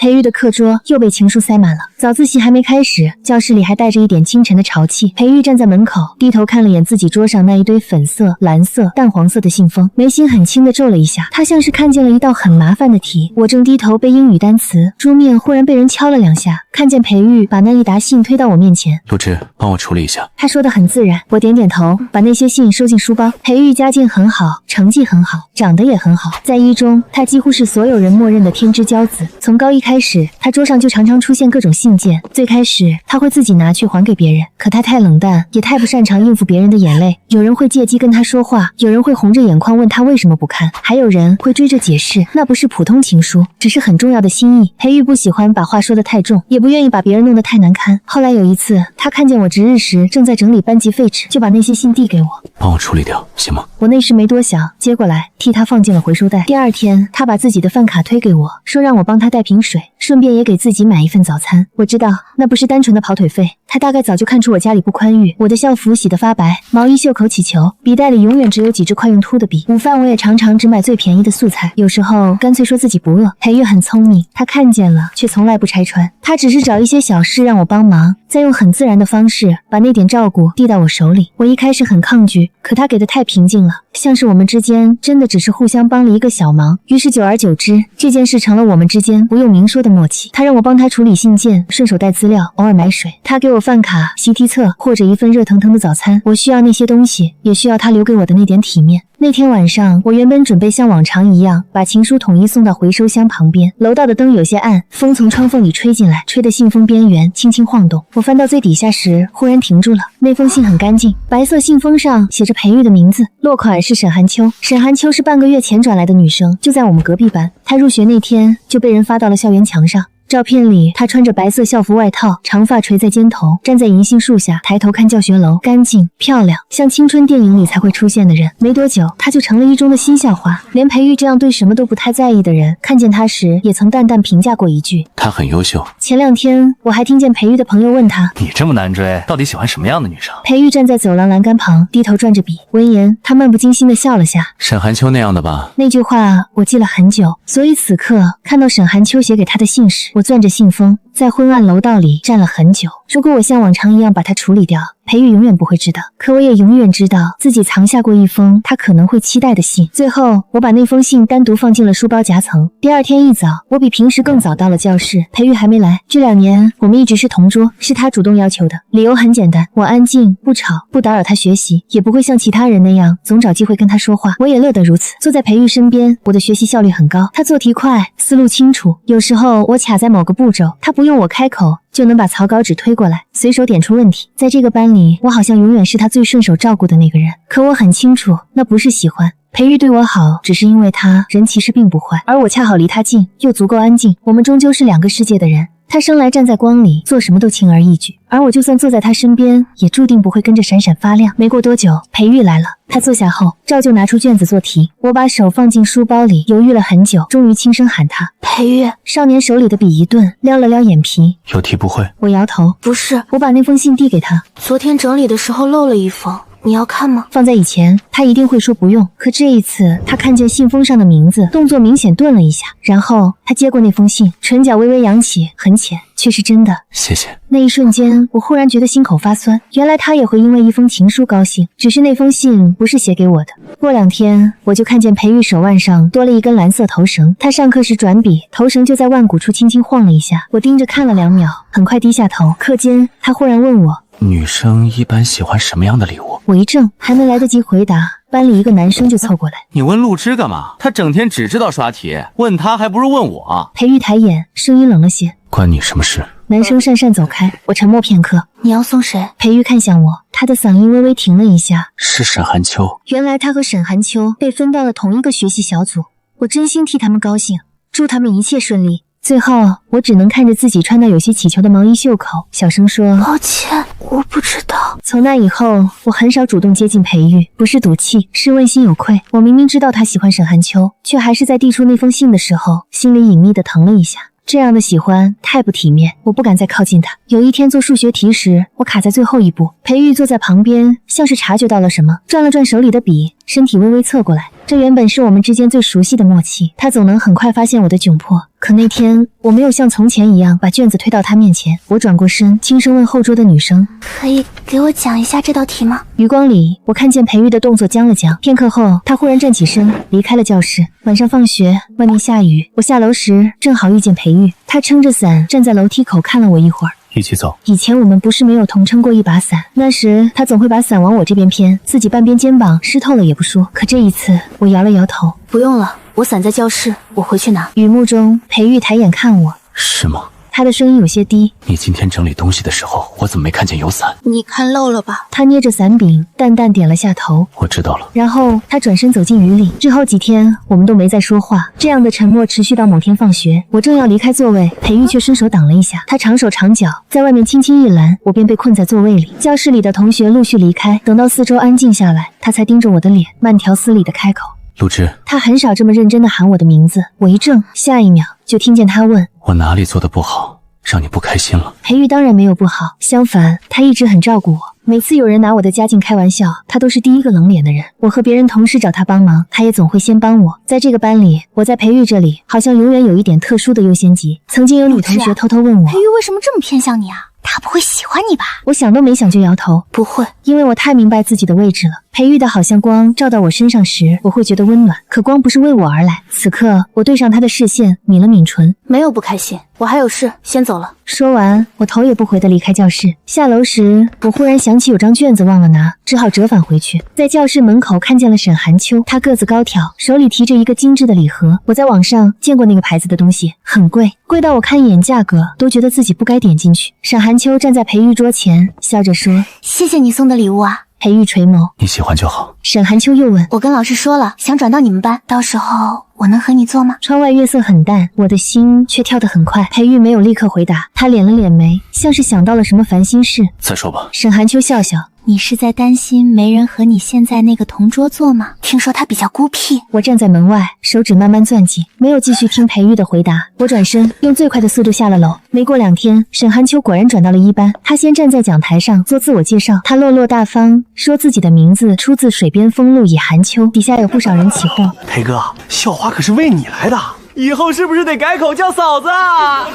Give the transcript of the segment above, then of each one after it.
培育的课桌又被情书塞满了。早自习还没开始，教室里还带着一点清晨的潮气。培育站在门口，低头看了眼自己桌上那一堆粉色、蓝色、淡黄色的信封，眉心很轻地皱了一下。他像是看见了一道很麻烦的题。我正低头背英语单词，桌面忽然被人敲了2下，看见培育把那一沓信推到我面前。陆之，帮我处理一下。他说得很自然，我点点头，把那些信收进书包。培育家境很好，成绩很好，长得也很好，在一中，他几乎是所有人默认的天之骄子。从高一开始，他桌上就常常出现各种信件。最开始他会自己拿去还给别人，可他太冷淡，也太不擅长应付别人的眼泪。有人会借机跟他说话，有人会红着眼眶问他为什么不看，还有人会追着解释那不是普通情书，只是很重要的心意。培育不喜欢把话说得太重，也不愿意把别人弄得太难堪。后来有一次，他看见我值日时正在整理班级废纸，就把那些信递给我，帮我处理掉，行吗？我那时没多想，接过来替他放进了回收袋。第二天，他把自己的饭卡推给我，说让我帮他带瓶水，顺便也给自己买一份早餐。我知道那不是单纯的跑腿费，他大概早就看出我家里不宽裕，我的校服洗得发白，毛衣袖口起球，笔袋里永远只有几支快用秃的笔。午饭我也常常只买最便宜的素菜，有时候干脆说自己不饿。培育很聪明，他看见了却从来不拆穿，他只是找一些小事让我帮忙，再用很自然的方式把那点照顾递到我手里。我一开始很抗拒，可他给的太平静了，像是我们之间真的只是互相帮了一个小忙。于是久而久之，这件事成了我们之间不用明说的默契。他让我帮他处理信件，顺手带资料，偶尔买水。他给我饭卡、习题册或者一份热腾腾的早餐。我需要那些东西，也需要他留给我的那点体面。那天晚上，我原本准备像往常一样把情书统一送到回收箱旁边。楼道的灯有些暗，风从窗缝里吹进来，吹得信封边缘轻轻晃动。我翻到最底下时，忽然停住了。那封信很干净，白色信封上写着培育的名字，落款是沈寒秋。沈寒秋是半个月前转来的女生，就在我们隔壁班。她入学那天就被人发到了校园墙上。照片里，他穿着白色校服外套，长发垂在肩头，站在银杏树下，抬头看教学楼，干净漂亮，像青春电影里才会出现的人。没多久，他就成了一中的新校花。连培育这样对什么都不太在意的人，看见他时也曾淡淡评价过一句：他很优秀。前2天，我还听见培育的朋友问他：你这么难追，到底喜欢什么样的女生？培育站在走廊栏杆旁，低头转着笔。闻言，他漫不经心地笑了下。沈寒秋那样的吧？那句话我记了很久，所以此刻看到沈寒秋写给他的信时，我攥着信封，在昏暗楼道里站了很久。如果我像往常一样把它处理掉，培育永远不会知道，可我也永远知道自己藏下过一封他可能会期待的信。最后，我把那封信单独放进了书包夹层。第二天一早，我比平时更早到了教室，培育还没来。这2年，我们一直是同桌，是他主动要求的。理由很简单，我安静，不吵，不打扰他学习，也不会像其他人那样总找机会跟他说话。我也乐得如此。坐在培育身边，我的学习效率很高。他做题快，思路清楚。有时候我卡在某个步骤，他不用我开口就能把草稿纸推过来，随手点出问题。在这个班里，我好像永远是他最顺手照顾的那个人。可我很清楚，那不是喜欢。培育对我好，只是因为他人其实并不坏，而我恰好离他近，又足够安静。我们终究是2个世界的人。他生来站在光里，做什么都轻而易举，而我就算坐在他身边，也注定不会跟着闪闪发亮。没过多久，培育来了。他坐下后，照旧拿出卷子做题。我把手放进书包里，犹豫了很久，终于轻声喊他：培育。少年手里的笔一顿，撩了撩眼皮。有题不会？我摇头，不是。我把那封信递给他。昨天整理的时候漏了一封，你要看吗？放在以前，他一定会说不用。可这一次，他看见信封上的名字，动作明显顿了一下。然后他接过那封信，唇角微微扬起，很浅，却是真的。谢谢。那一瞬间，我忽然觉得心口发酸。原来他也会因为一封情书高兴，只是那封信不是写给我的。过2天，我就看见培育手腕上多了一根蓝色头绳。他上课时转笔，头绳就在腕骨处轻轻晃了一下。我盯着看了2秒，很快低下头。课间，他忽然问我：女生一般喜欢什么样的礼物？我一怔，还没来得及回答，班里一个男生就凑过来。你问陆之干嘛？他整天只知道刷题，问他还不如问我。培育抬眼，声音冷了些：关你什么事？男生讪讪走开。我沉默片刻。你要送谁？培育看向我，他的嗓音微微停了一下。是沈寒秋。原来他和沈寒秋被分到了同一个学习小组。我真心替他们高兴，祝他们一切顺利。最后，我只能看着自己穿到有些起球的毛衣袖口，小声说：抱歉，我不知道。从那以后，我很少主动接近培育，不是赌气，是问心有愧。我明明知道他喜欢沈寒秋，却还是在递出那封信的时候，心里隐秘地疼了一下。这样的喜欢太不体面，我不敢再靠近他。有一天做数学题时，我卡在最后一步，培育坐在旁边，像是察觉到了什么，转了转手里的笔，身体微微侧过来。这原本是我们之间最熟悉的默契，他总能很快发现我的窘迫。可那天我没有像从前一样把卷子推到他面前，我转过身，轻声问后桌的女生：“可以给我讲一下这道题吗？”余光里，我看见裴玉的动作僵了僵，片刻后，他忽然站起身，离开了教室。晚上放学，外面下雨，我下楼时正好遇见裴玉，他撑着伞站在楼梯口看了我一会儿。一起走。以前我们不是没有同撑过一把伞，那时他总会把伞往我这边偏，自己半边肩膀湿透了也不说。可这一次，我摇了摇头，不用了，我伞在教室，我回去拿。雨幕中，裴玉抬眼看我，是吗？他的声音有些低。你今天整理东西的时候，我怎么没看见有伞？你看漏了吧？他捏着伞柄，淡淡点了下头。我知道了。然后他转身走进雨里。之后几天，我们都没再说话。这样的沉默持续到某天放学，我正要离开座位，裴玉却伸手挡了一下。他长手长脚，在外面轻轻一拦，我便被困在座位里。教室里的同学陆续离开，等到四周安静下来，他才盯着我的脸，慢条斯理地开口：“陆之。”他很少这么认真地喊我的名字。我一怔，下一秒就听见他问：“我哪里做的不好，让你不开心了？”裴玉当然没有不好，相反，他一直很照顾我。每次有人拿我的家境开玩笑，他都是第一个冷脸的人。我和别人同时找他帮忙，他也总会先帮我。在这个班里，我在裴玉这里好像永远有一点特殊的优先级。曾经有女同学偷偷问我：“裴玉为什么这么偏向你啊？他不会喜欢你吧？”我想都没想就摇头：“不会，因为我太明白自己的位置了。裴玉的好像光照到我身上时，我会觉得温暖，可光不是为我而来。此刻，我对上他的视线，抿了抿唇，没有不开心，我还有事，先走了。”说完，我头也不回地离开教室。下楼时，我忽然想起有张卷子忘了拿，只好折返回去。在教室门口看见了沈寒秋，她个子高挑，手里提着一个精致的礼盒。我在网上见过那个牌子的东西，很贵，贵到我看一眼价格都觉得自己不该点进去。沈寒秋站在裴玉桌前，笑着说：“谢谢你送的礼物啊。”裴玉垂眸：“你喜欢就好。”沈寒秋又问：“我跟老师说了，想转到你们班，到时候我能和你做吗？”窗外月色很淡，我的心却跳得很快。裴玉没有立刻回答，他敛了敛眉，像是想到了什么烦心事。再说吧。沈寒秋笑笑：“你是在担心没人和你现在那个同桌坐吗？听说他比较孤僻。”我站在门外，手指慢慢攥紧，没有继续听裴玉的回答。我转身，用最快的速度下了楼。没过2天，沈寒秋果然转到了一班。他先站在讲台上做自我介绍，他落落大方，说自己的名字出自水边风录以寒秋。底下有不少人起哄：“裴哥，校花可是为你来的，以后是不是得改口叫嫂子啊？”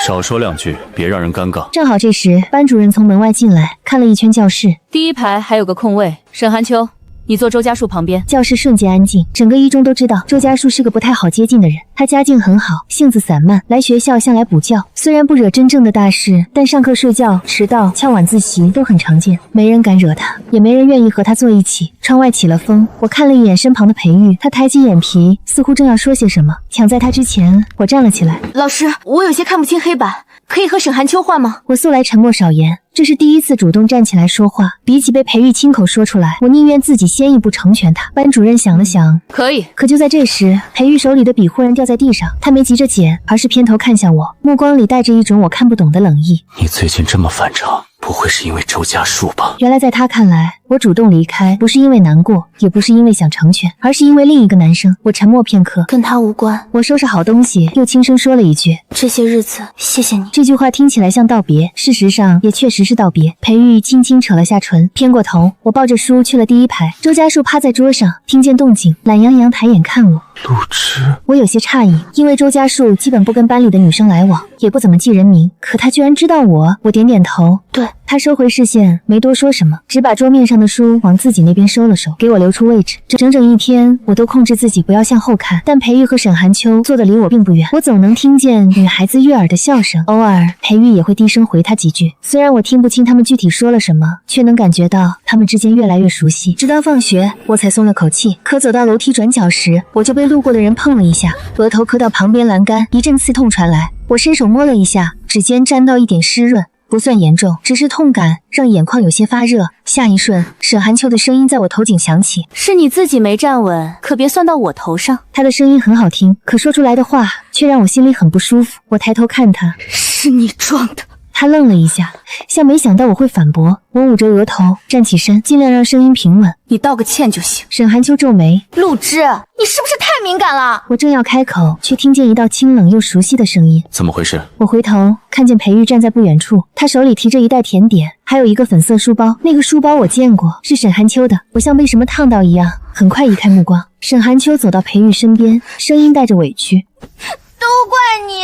少说2句，别让人尴尬。正好这时，班主任从门外进来，看了一圈教室。第一排还有个空位，沈寒秋，你坐周家树旁边。教室瞬间安静，整个一中都知道周家树是个不太好接近的人。他家境很好，性子散漫，来学校向来补觉，虽然不惹真正的大事，但上课睡觉、迟到、翘晚自习都很常见，没人敢惹他，也没人愿意和他坐一起。窗外起了风，我看了一眼身旁的裴玉，他抬起眼皮，似乎正要说些什么。抢在他之前，我站了起来：“老师，我有些看不清黑板，可以和沈寒秋换吗？”我素来沉默少言，这是第一次主动站起来说话，比起被裴玉亲口说出来，我宁愿自己先一步成全他。班主任想了想，可以。可就在这时，裴玉手里的笔忽然掉在地上，他没急着捡，而是偏头看向我，目光里带着一种我看不懂的冷意。你最近这么反常，不会是因为周家树吧？原来在他看来，我主动离开不是因为难过，也不是因为想成全，而是因为另一个男生。我沉默片刻，跟他无关。我收拾好东西，又轻声说了一句：“这些日子谢谢你。”这句话听起来像道别，事实上也确实是道别。裴玉轻轻扯了下唇，偏过头，我抱着书去了第一排。周家树趴在桌上，听见动静，懒洋洋抬眼看我。陆之，我有些诧异，因为周家树基本不跟班里的女生来往，也不怎么记人名，可他居然知道我。我点点头，对。他收回视线，没多说什么，只把桌面上的书往自己那边收了收，给我留出位置。整整一天，我都控制自己不要向后看，但裴玉和沈寒秋坐的离我并不远，我总能听见女孩子悦耳的笑声，偶尔裴玉也会低声回他几句。虽然我听不清他们具体说了什么，却能感觉到他们之间越来越熟悉。直到放学，我才松了口气。可走到楼梯转角时，我就被路过的人碰了一下，额头磕到旁边栏杆，一阵刺痛传来。我伸手摸了一下，指尖沾到一点湿润。不算严重，只是痛感让眼眶有些发热。下一瞬，沈寒秋的声音在我头颈响起：“是你自己没站稳，可别算到我头上。”他的声音很好听，可说出来的话却让我心里很不舒服。我抬头看他：“是你撞的。”他愣了一下，像没想到我会反驳。我捂着额头站起身，尽量让声音平稳。你道个歉就行。沈寒秋皱眉，陆之，你是不是太敏感了？我正要开口，却听见一道清冷又熟悉的声音。怎么回事？我回头看见裴玉站在不远处，他手里提着一袋甜点，还有一个粉色书包。那个书包我见过，是沈寒秋的。我像被什么烫到一样，很快移开目光。沈寒秋走到裴玉身边，声音带着委屈：都怪你，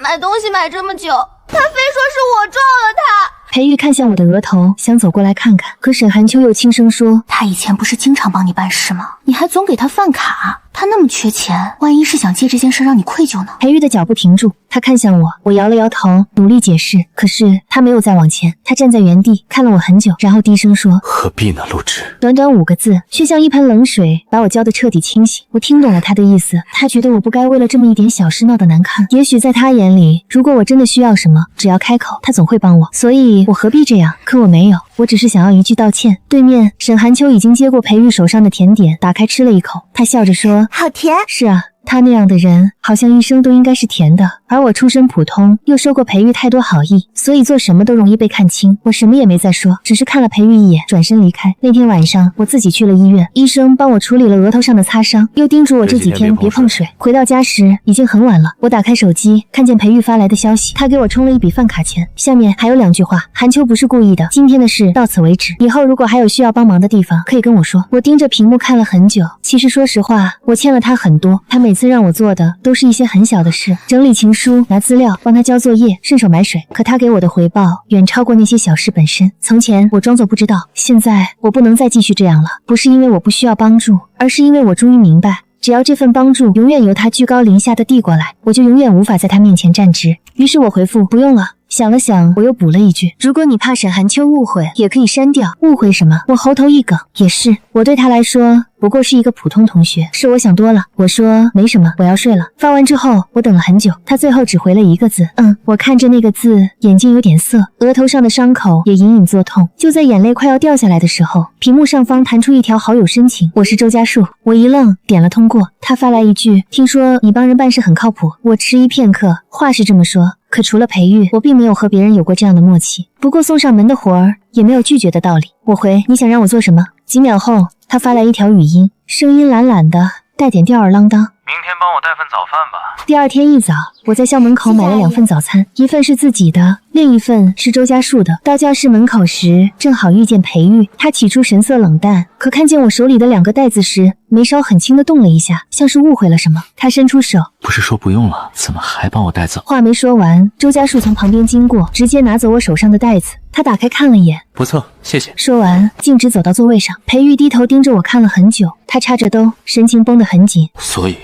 买东西买这么久，他非说是我撞了他。裴玉看向我的额头，想走过来看看，可沈寒秋又轻声说：他以前不是经常帮你办事吗？你还总给他饭卡，他那么缺钱，万一是想借这件事让你愧疚呢？裴玉的脚步停住，他看向我，我摇了摇头，努力解释，可是他没有再往前。他站在原地看了我很久，然后低声说：何必呢，陆之？短短5个字，却像一盆冷水把我浇得彻底清醒。我听懂了他的意思，他觉得我不该为了这么一点小事闹得难看。也许在他眼里，如果我真的需要什么，只要开口，他总会帮我，所以我何必这样？可我没有，我只是想要一句道歉。对面，沈寒秋已经接过裴玉手上的甜点，打开吃了一口，他笑着说：好甜。是啊，他那样的人好像一生都应该是甜的，而我出身普通，又受过裴玉太多好意，所以做什么都容易被看清。我什么也没再说，只是看了裴玉一眼，转身离开。那天晚上我自己去了医院，医生帮我处理了额头上的擦伤，又叮嘱我这几天别碰水。回到家时已经很晚了，我打开手机，看见裴玉发来的消息，他给我充了一笔饭卡钱，下面还有2句话：寒秋不是故意的，今天的事到此为止，以后如果还有需要帮忙的地方可以跟我说。我盯着屏幕看了很久，其实说实话，我欠了他很多，他每次让我做的都是一些很小的事，整理情书、拿资料、帮他交作业、顺手买水，可他给我的回报远超过那些小事本身。从前我装作不知道，现在我不能再继续这样了，不是因为我不需要帮助，而是因为我终于明白，只要这份帮助永远由他居高临下的递过来，我就永远无法在他面前站直。于是我回复不用了。想了想，我又补了一句：如果你怕沈寒秋误会，也可以删掉。误会什么？我喉头一梗，也是，我对他来说不过是一个普通同学，是我想多了。我说没什么，我要睡了。发完之后，我等了很久，他最后只回了一个字：我看着那个字，眼睛有点涩，额头上的伤口也隐隐作痛。就在眼泪快要掉下来的时候，屏幕上方弹出一条好友申请：我是周家树。我一愣，点了通过。他发来一句：听说你帮人办事很靠谱。我迟疑片刻，话是这么说，可除了裴玉，我并没有和别人有过这样的默契。不过送上门的活儿也没有拒绝的道理。我回：你想让我做什么？几秒后，他发来一条语音，声音懒懒的，带点吊儿郎当。明天帮我带份早饭吧。第二天一早，我在校门口买了2份早餐，一份是自己的，另一份是周家树的。到教室门口时，正好遇见裴玉。他起初神色冷淡，可看见我手里的2个袋子时，眉梢很轻的动了一下，像是误会了什么。他伸出手：不是说不用了，怎么还帮我带走？话没说完，周家树从旁边经过，直接拿走我手上的袋子。他打开看了眼，不错，谢谢。说完，径直走到座位上。裴玉低头盯着我看了很久，他插着兜，神情绷得很紧。所以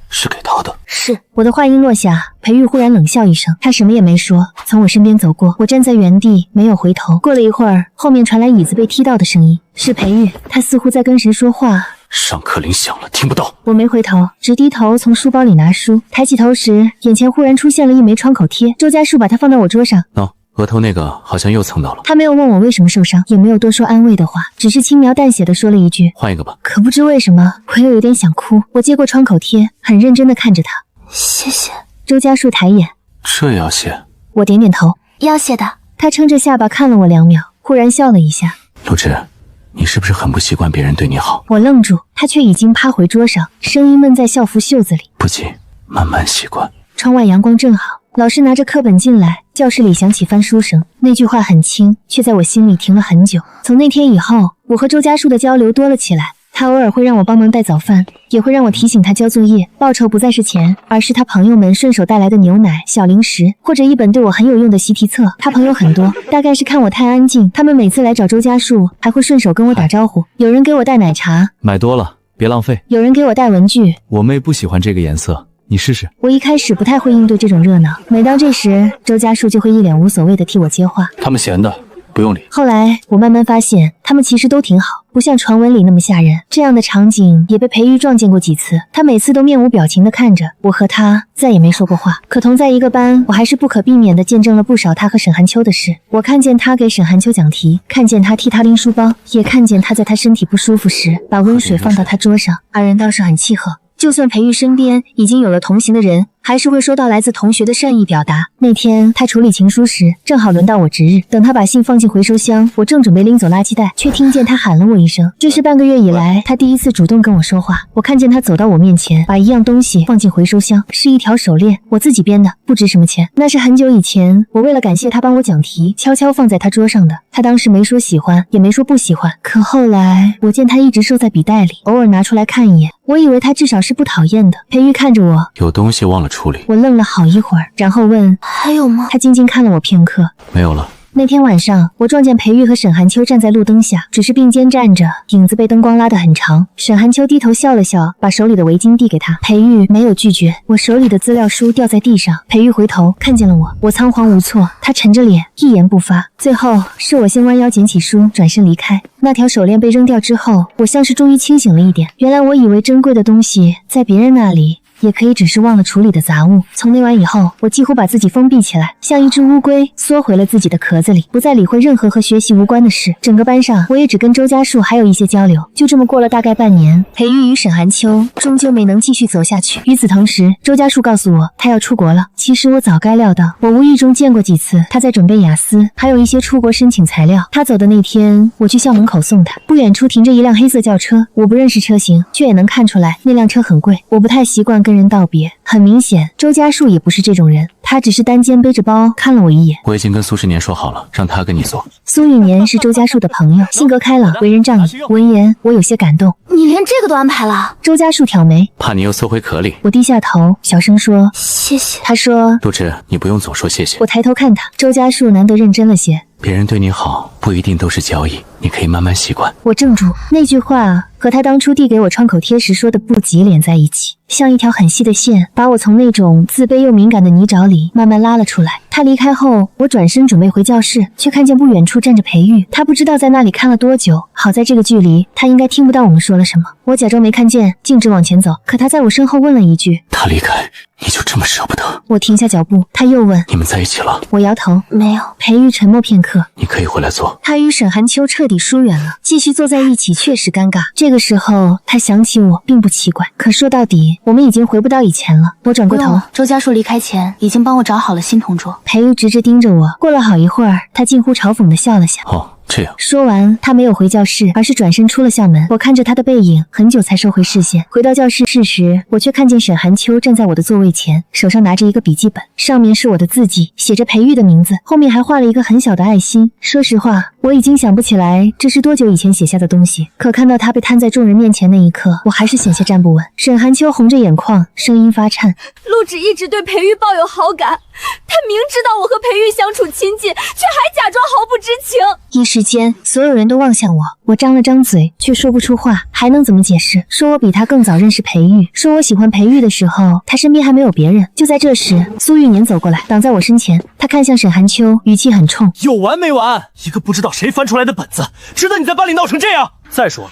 是给他的。是。我的话音落下，裴玉忽然冷笑一声，他什么也没说，从我身边走过。我站在原地，没有回头。过了一会儿，后面传来椅子被踢到的声音，是裴玉，他似乎在跟谁说话。上课铃响了，听不到。我没回头，只低头从书包里拿书。抬起头时，眼前忽然出现了一枚创口贴，周家树把它放到我桌上。额头那个好像又蹭到了。他没有问我为什么受伤，也没有多说安慰的话，只是轻描淡写的说了一句：换一个吧。可不知为什么，我又有点想哭。我接过创口贴，很认真的看着他。谢谢。周家树抬眼：这也要谢？我点点头：要谢的。他撑着下巴看了我2秒，忽然笑了一下。陆之，你是不是很不习惯别人对你好？我愣住，他却已经趴回桌上，声音闷在校服袖子里：不急，慢慢习惯。窗外阳光正好，老师拿着课本进来，教室里响起翻书声。那句话很轻，却在我心里停了很久。从那天以后，我和周家树的交流多了起来。他偶尔会让我帮忙带早饭，也会让我提醒他交作业。报酬不再是钱，而是他朋友们顺手带来的牛奶、小零食，或者一本对我很有用的习题册。他朋友很多，大概是看我太安静，他们每次来找周家树，还会顺手跟我打招呼。有人给我带奶茶，买多了别浪费。有人给我带文具，我妹不喜欢这个颜色，你试试。我一开始不太会应对这种热闹，每当这时，周家树就会一脸无所谓的替我接话。他们闲的，不用理。后来我慢慢发现，他们其实都挺好，不像传闻里那么吓人。这样的场景也被裴玉撞见过几次，他每次都面无表情地看着我，和他再也没说过话。可同在一个班，我还是不可避免地见证了不少他和沈寒秋的事。我看见他给沈寒秋讲题，看见他替他拎书包，也看见他在他身体不舒服时把温水放到他桌上。二人倒是很契合。就算裴玉身边已经有了同行的人，还是会收到来自同学的善意表达。那天他处理情书时，正好轮到我值日，等他把信放进回收箱，我正准备拎走垃圾袋，却听见他喊了我一声。这是半个月以来他第一次主动跟我说话。我看见他走到我面前，把一样东西放进回收箱，是一条手链，我自己编的，不值什么钱。那是很久以前，我为了感谢他帮我讲题，悄悄放在他桌上的。他当时没说喜欢，也没说不喜欢，可后来我见他一直收在笔袋里，偶尔拿出来看一眼，我以为他至少是不讨厌的。裴玉看着我，有东西忘了处理。我愣了好一会儿，然后问还有吗？他静静看了我片刻，没有了。那天晚上，我撞见裴玉和沈寒秋站在路灯下，只是并肩站着，影子被灯光拉得很长。沈寒秋低头笑了笑，把手里的围巾递给他。裴玉没有拒绝。我手里的资料书掉在地上，裴玉回头看见了我，我仓皇无措，他沉着脸，一言不发。最后是我先弯腰捡起书，转身离开。那条手链被扔掉之后，我像是终于清醒了一点。原来我以为珍贵的东西在别人那里也可以只是忘了处理的杂物。从那晚以后，我几乎把自己封闭起来，像一只乌龟缩回了自己的壳子里，不再理会任何和学习无关的事。整个班上，我也只跟周家树还有一些交流。就这么过了大概半年，裴玉与沈寒秋终究没能继续走下去。与此同时，周家树告诉我他要出国了。其实我早该料到，我无意中见过几次他在准备雅思，还有一些出国申请材料。他走的那天，我去校门口送他，不远处停着一辆黑色轿车，我不认识车型，却也能看出来那辆车很贵。我不太习惯跟人道别，很明显周家树也不是这种人，他只是单肩背着包看了我一眼。我已经跟苏十年说好了，让他跟你做。苏玉年是周家树的朋友，性格开朗，为人仗义。闻言我有些感动。你连这个都安排了？周家树挑眉，怕你又缩回壳里。我低下头小声说谢谢。他说陆之，你不用总说谢谢。我抬头看他，周家树难得认真了些。别人对你好不一定都是交易，你可以慢慢习惯。我怔住，那句话和他当初递给我创口贴时说的不急连在一起，像一条很细的线，把我从那种自卑又敏感的泥沼里慢慢拉了出来。他离开后，我转身准备回教室，却看见不远处站着裴玉。他不知道在那里看了多久，好在这个距离，他应该听不到我们说了什么。我假装没看见，径直往前走，可他在我身后问了一句：他离开，你就这么舍不得？我停下脚步，他又问：你们在一起了？我摇头，没有。裴玉沉默片刻，你可以回来坐。他与沈寒秋彻底疏远了，继续坐在一起确实尴尬。这个时候他想起我并不奇怪，可说到底我们已经回不到以前了。我转过头，周家树离开前已经帮我找好了新同桌。裴玉直直盯着我，过了好一会儿，他近乎嘲讽地笑了笑。这样说完，他没有回教室，而是转身出了校门。我看着他的背影，很久才收回视线。回到教室时，我却看见沈寒秋站在我的座位前，手上拿着一个笔记本，上面是我的字迹，写着裴玉的名字，后面还画了一个很小的爱心。说实话，我已经想不起来这是多久以前写下的东西，可看到他被摊在众人面前那一刻，我还是险些站不稳。沈寒秋红着眼眶，声音发颤：陆芷一直对裴玉抱有好感，他明知道我和裴玉相处亲近，却还假装毫不知情。一时间，所有人都望向我，我张了张嘴，却说不出话，还能怎么解释？说我比他更早认识裴玉，说我喜欢裴玉的时候，他身边还没有别人。就在这时，苏玉年走过来，挡在我身前，他看向沈寒秋，语气很冲：有完没完？一个不知道谁翻出来的本子，值得你在班里闹成这样？再说了，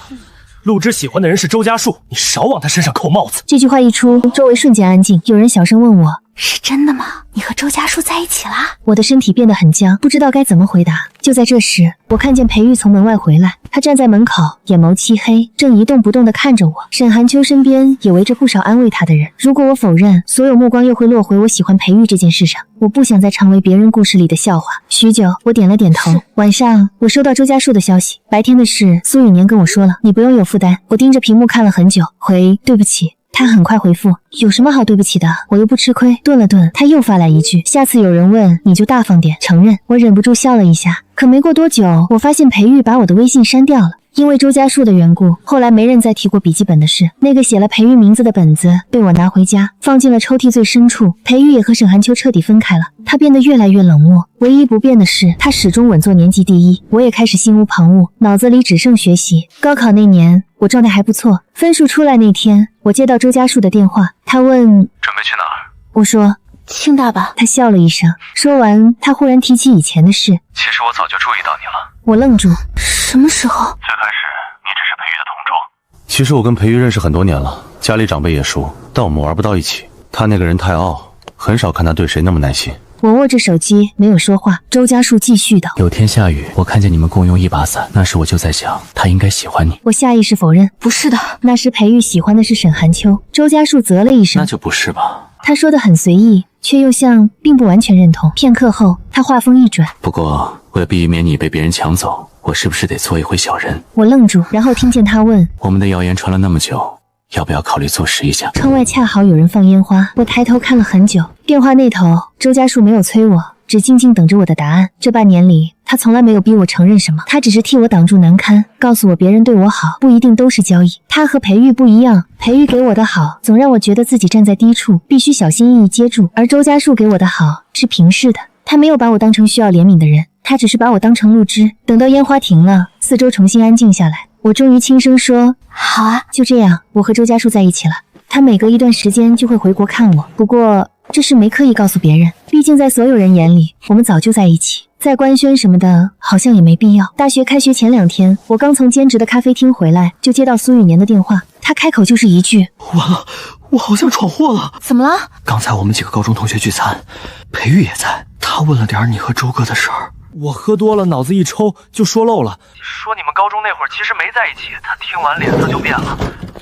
陆之喜欢的人是周家树，你少往他身上扣帽子。这句话一出，周围瞬间安静，有人小声问我：是真的吗？你和周家树在一起啦？我的身体变得很僵，不知道该怎么回答。就在这时，我看见裴玉从门外回来，他站在门口，眼眸漆黑，正一动不动地看着我。沈寒秋身边也围着不少安慰他的人。如果我否认，所有目光又会落回我喜欢裴玉这件事上。我不想再成为别人故事里的笑话。许久，我点了点头。晚上，我收到周家树的消息，白天的事苏雨年跟我说了，你不用有负担。我盯着屏幕看了很久，回对不起。他很快回复：有什么好对不起的？我又不吃亏。顿了顿，他又发来一句：下次有人问你就大方点，承认。我忍不住笑了一下。可没过多久，我发现裴玉把我的微信删掉了。因为周家树的缘故，后来没人再提过笔记本的事。那个写了裴玉名字的本子被我拿回家，放进了抽屉最深处。裴玉也和沈寒秋彻底分开了，他变得越来越冷漠。唯一不变的是，他始终稳坐年级第一。我也开始心无旁骛，脑子里只剩学习。高考那年，我状态还不错，分数出来那天，我接到周家树的电话，他问准备去哪儿？我说清大吧。他笑了一声，说完，他忽然提起以前的事。其实我早就注意到你了。我愣住，什么时候？最开始你只是裴玉的同桌。其实我跟裴玉认识很多年了，家里长辈也熟，但我们玩不到一起。他那个人太傲，很少看他对谁那么耐心。我握着手机没有说话。周家树继续道：有天下雨，我看见你们共用一把伞，那时我就在想，他应该喜欢你。我下意识否认：不是的。那时裴玉喜欢的是沈寒秋。周家树啧了一声：那就不是吧。他说的很随意，却又像并不完全认同。片刻后，他话锋一转：不过为了避免你被别人抢走，我是不是得做一回小人？我愣住，然后听见他问：我们的谣言传了那么久，要不要考虑坐实一下？窗外恰好有人放烟花，我抬头看了很久。电话那头，周家树没有催我，只静静等着我的答案。这半年里，他从来没有逼我承认什么，他只是替我挡住难堪，告诉我别人对我好不一定都是交易。他和裴玉不一样，裴玉给我的好总让我觉得自己站在低处，必须小心翼翼接住，而周家树给我的好是平视的，他没有把我当成需要怜悯的人，他只是把我当成路枝。等到烟花停了，四周重新安静下来，我终于轻声说：好啊。就这样，我和周家树在一起了。他每隔一段时间就会回国看我，不过这事没刻意告诉别人，毕竟在所有人眼里，我们早就在一起。再官宣什么的，好像也没必要。大学开学前2天，我刚从兼职的咖啡厅回来，就接到苏雨年的电话。他开口就是一句：完了，我好像闯祸了。怎么了？刚才我们几个高中同学聚餐，裴玉也在，他问了点你和周哥的事儿。我喝多了，脑子一抽就说漏了。说你们高中那会儿其实没在一起，他听完脸色就变了，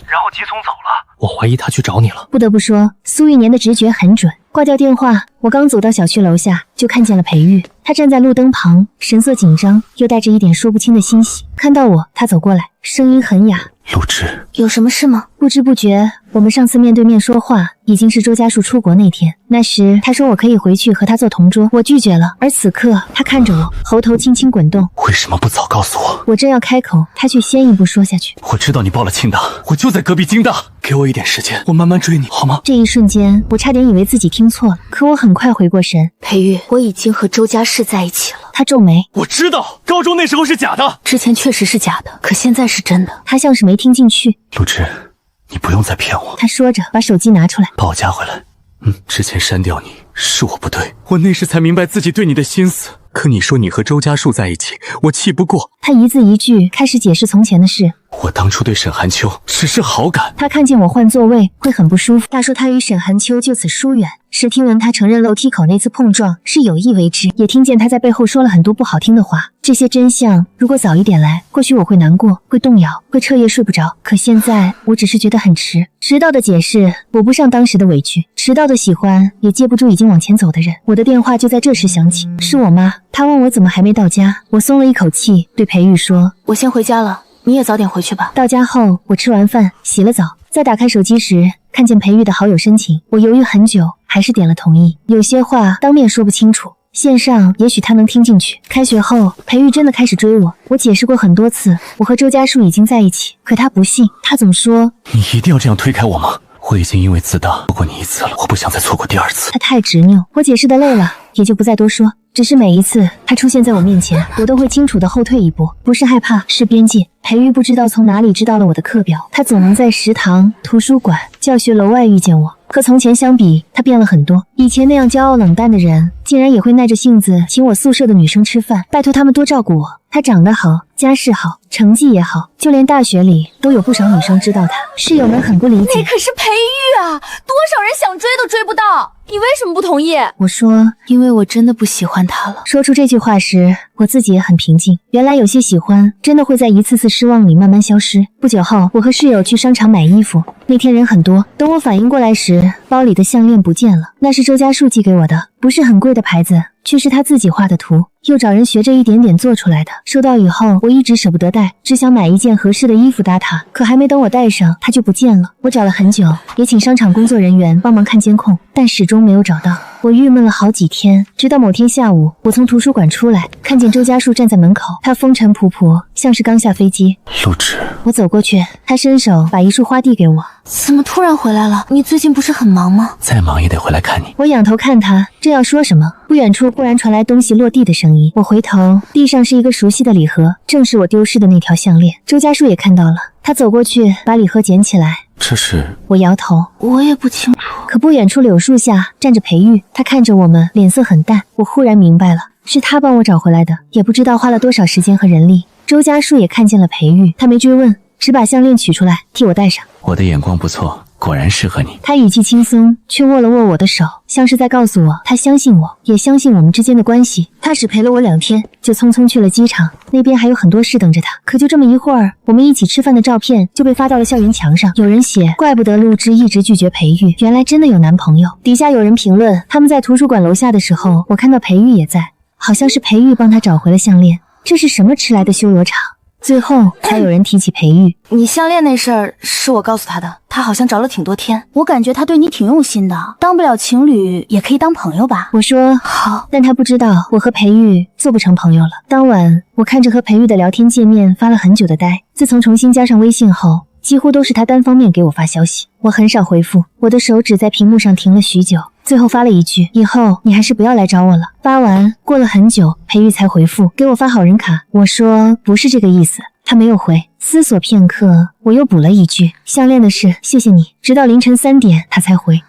然后急匆走了。我怀疑他去找你了。不得不说，苏玉年的直觉很准。挂掉电话，我刚走到小区楼下，就看见了裴玉。他站在路灯旁，神色紧张，又带着一点说不清的欣喜。看到我，他走过来，声音很哑：陆之，有什么事吗？不知不觉，我们上次面对面说话，已经是周家树出国那天。那时他说我可以回去和他做同桌，我拒绝了。而此刻，他看着我，喉头轻轻滚动。为什么不早告诉我？我正要开口，他却先一步说下去：我知道你报了清大，我就在隔壁京大，给我一点时间，我慢慢追你，好吗？这一瞬间，我差点以为自己听错了，可我很快回过神。裴玉，我已经和周家世在一起了。他皱眉：我知道，高中那时候是假的，之前确实是假的，可现在是真的。他像是没听进去。陆之，你不用再骗我。他说着，把手机拿出来，把我加回来。之前删掉你是我不对，我那时才明白自己对你的心思。可你说你和周家树在一起，我气不过。他一字一句开始解释从前的事。我当初对沈寒秋只是好感，他看见我换座位会很不舒服。他说他与沈寒秋就此疏远，是听闻他承认楼梯口那次碰撞是有意为之，也听见他在背后说了很多不好听的话。这些真相如果早一点来，或许我会难过，会动摇，会彻夜睡不着。可现在我只是觉得很迟，迟到的解释补不上当时的委屈，迟到的喜欢也接不住已经往前走的人。我的电话就在这时响起，是我妈。她问我怎么还没到家，我松了一口气，对裴玉说：我先回家了，你也早点回去吧。到家后，我吃完饭洗了澡，在打开手机时看见裴玉的好友申请，我犹豫很久，还是点了同意。有些话当面说不清楚，线上也许他能听进去。开学后，裴玉真的开始追我，我解释过很多次，我和周家树已经在一起，可他不信，他总说：你一定要这样推开我吗？我已经因为自大错过你1次了，我不想再错过第2次。他太执拗，我解释的累了，也就不再多说。只是每一次他出现在我面前，我都会清楚地后退一步，不是害怕，是边界。裴玉不知道从哪里知道了我的课表，他总能在食堂、图书馆、教学楼外遇见我。和从前相比，他变了很多。以前那样骄傲冷淡的人，竟然也会耐着性子请我宿舍的女生吃饭，拜托他们多照顾我。他长得好，家世好，成绩也好，就连大学里都有不少女生知道他。室友们很不理解，那可是裴玉啊，多少人想追都追不到，你为什么不同意？我说，因为我真的不喜欢他了。说出这句话时，我自己也很平静。原来有些喜欢真的会在一次次失望里慢慢消失。不久后，我和室友去商场买衣服，那天人很多。等我反应过来时，包里的项链不见了，那是周家树寄给我的，不是很贵的牌子，却是他自己画的图，又找人学着一点点做出来的。收到以后，我一直舍不得戴，只想买一件合适的衣服搭它。可还没等我戴上，它就不见了。我找了很久，也请商场工作人员帮忙看监控，但始终没有找到。我郁闷了好几天，直到某天下午，我从图书馆出来，看见周家树站在门口，他风尘仆仆，像是刚下飞机。陆芷，我走过去，他伸手把一束花递给我。怎么突然回来了？你最近不是很忙吗？再忙也得回来看你。我仰头看他，正要说什么，不远处忽然传来东西落地的声音。我回头，地上是一个熟悉的礼盒，正是我丢失的那条项链。周家树也看到了，他走过去把礼盒捡起来。这是？我摇头，我也不清楚。可不远处柳树下站着裴玉，他看着我们，脸色很淡。我忽然明白了，是他帮我找回来的，也不知道花了多少时间和人力。周家树也看见了裴玉，他没追问，只把项链取出来替我戴上。我的眼光不错，果然适合你。他语气轻松，却握了握我的手，像是在告诉我，他相信我，也相信我们之间的关系。他只陪了我2天，就匆匆去了机场，那边还有很多事等着他。可就这么一会儿，我们一起吃饭的照片就被发到了校园墙上。有人写，怪不得陆之一直拒绝裴玉，原来真的有男朋友。底下有人评论，他们在图书馆楼下的时候，我看到裴玉也在，好像是裴玉帮他找回了项链。这是什么迟来的修罗场？最后才有人提起裴玉。你项链那事儿是我告诉他的，他好像找了挺多天，我感觉他对你挺用心的，当不了情侣也可以当朋友吧。我说好，但他不知道我和裴玉做不成朋友了。当晚我看着和裴玉的聊天界面发了很久的呆，自从重新加上微信后，几乎都是他单方面给我发消息，我很少回复，我的手指在屏幕上停了许久，最后发了一句，以后你还是不要来找我了。发完过了很久，裴玉才回复，给我发好人卡。我说不是这个意思，他没有回。思索片刻，我又补了一句，项链的事谢谢你。直到凌晨3点他才回。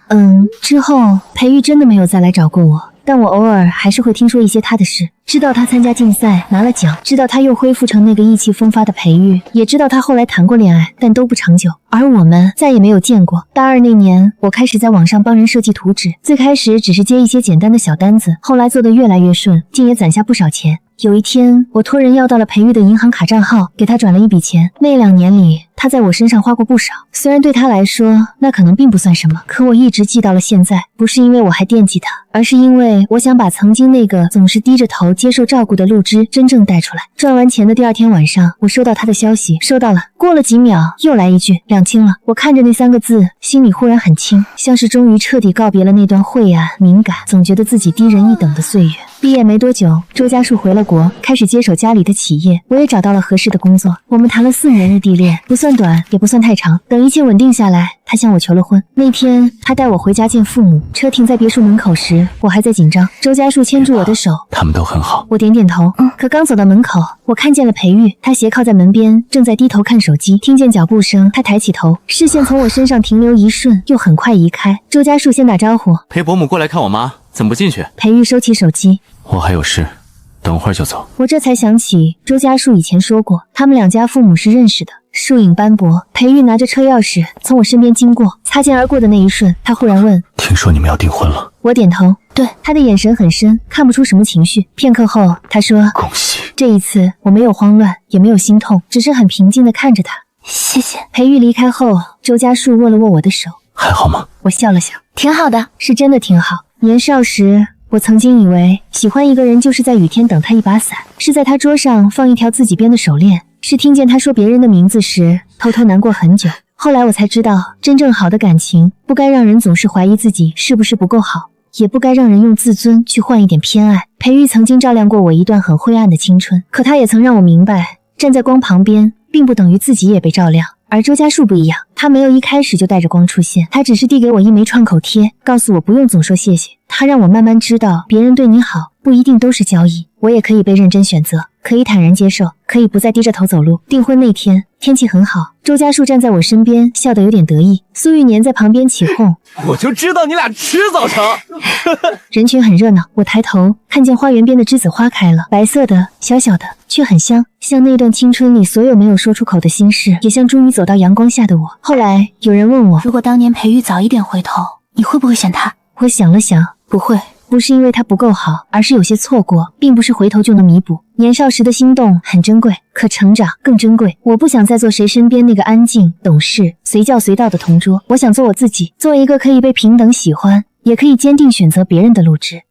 之后裴玉真的没有再来找过我，但我偶尔还是会听说一些他的事，知道他参加竞赛拿了奖，知道他又恢复成那个意气风发的裴玉，也知道他后来谈过恋爱，但都不长久，而我们再也没有见过。大2那年，我开始在网上帮人设计图纸，最开始只是接一些简单的小单子，后来做得越来越顺，竟也攒下不少钱。有一天，我托人要到了裴玉的银行卡账号，给他转了一笔钱。那2年里，他在我身上花过不少，虽然对他来说那可能并不算什么，可我一直记到了现在，不是因为我还惦记他，而是因为我想把曾经那个总是低着头接受照顾的陆之真正带出来。赚完钱的第2天晚上，我收到他的消息，收到了。过了几秒，又来一句两清了。我看着那3个字，心里忽然很轻，像是终于彻底告别了那段晦暗敏感，总觉得自己低人一等的岁月。毕业没多久，周家树回了国，开始接手家里的企业，我也找到了合适的工作。我们谈了4年异地恋，不算短，也不算太长。等一切稳定下来，他向我求了婚。那天他带我回家见父母，车停在别墅门口时，我还在紧张。周家树牵住我的手，他们都很好。我点点头。可刚走到门口，我看见了裴玉，他斜靠在门边，正在低头看手机。听见脚步声，他抬起头，视线从我身上停留一瞬，又很快移开。周家树先打招呼：“陪伯母过来看我妈，怎么不进去？”裴玉收起手机：“我还有事，等会儿就走。”我这才想起周家树以前说过，他们2家父母是认识的。树影斑驳，裴玉拿着车钥匙从我身边经过，擦肩而过的那一瞬，他忽然问：“听说你们要订婚了？”我点头。对，他的眼神很深，看不出什么情绪。片刻后，他说：“恭喜。”这一次我没有慌乱，也没有心痛，只是很平静地看着他。谢谢。裴玉离开后，周家树握了握我的手。还好吗？我笑了笑，挺好的，是真的挺好。年少时，我曾经以为喜欢一个人就是在雨天等他一把伞，是在他桌上放一条自己编的手链，是听见他说别人的名字时偷偷难过很久。后来我才知道，真正好的感情不该让人总是怀疑自己是不是不够好，也不该让人用自尊去换一点偏爱。裴玉曾经照亮过我一段很灰暗的青春，可他也曾让我明白，站在光旁边并不等于自己也被照亮。而周家树不一样，他没有一开始就带着光出现，他只是递给我一枚创口贴，告诉我不用总说谢谢。他让我慢慢知道，别人对你好不一定都是交易，我也可以被认真选择，可以坦然接受，可以不再低着头走路。订婚那天天气很好，周家树站在我身边，笑得有点得意。苏玉年在旁边起哄：“我就知道你俩迟早成。”人群很热闹，我抬头看见花园边的栀子花开了，白色的，小小的，却很香，像那段青春里所有没有说出口的心事，也像终于走到阳光下的我。后来有人问我，如果当年裴玉早一点回头，你会不会选他？我想了想，不会。不是因为他不够好，而是有些错过，并不是回头就能弥补。年少时的心动很珍贵，可成长更珍贵。我不想再做谁身边那个安静、懂事、随叫随到的同桌，我想做我自己，做一个可以被平等喜欢，也可以坚定选择别人的陆之。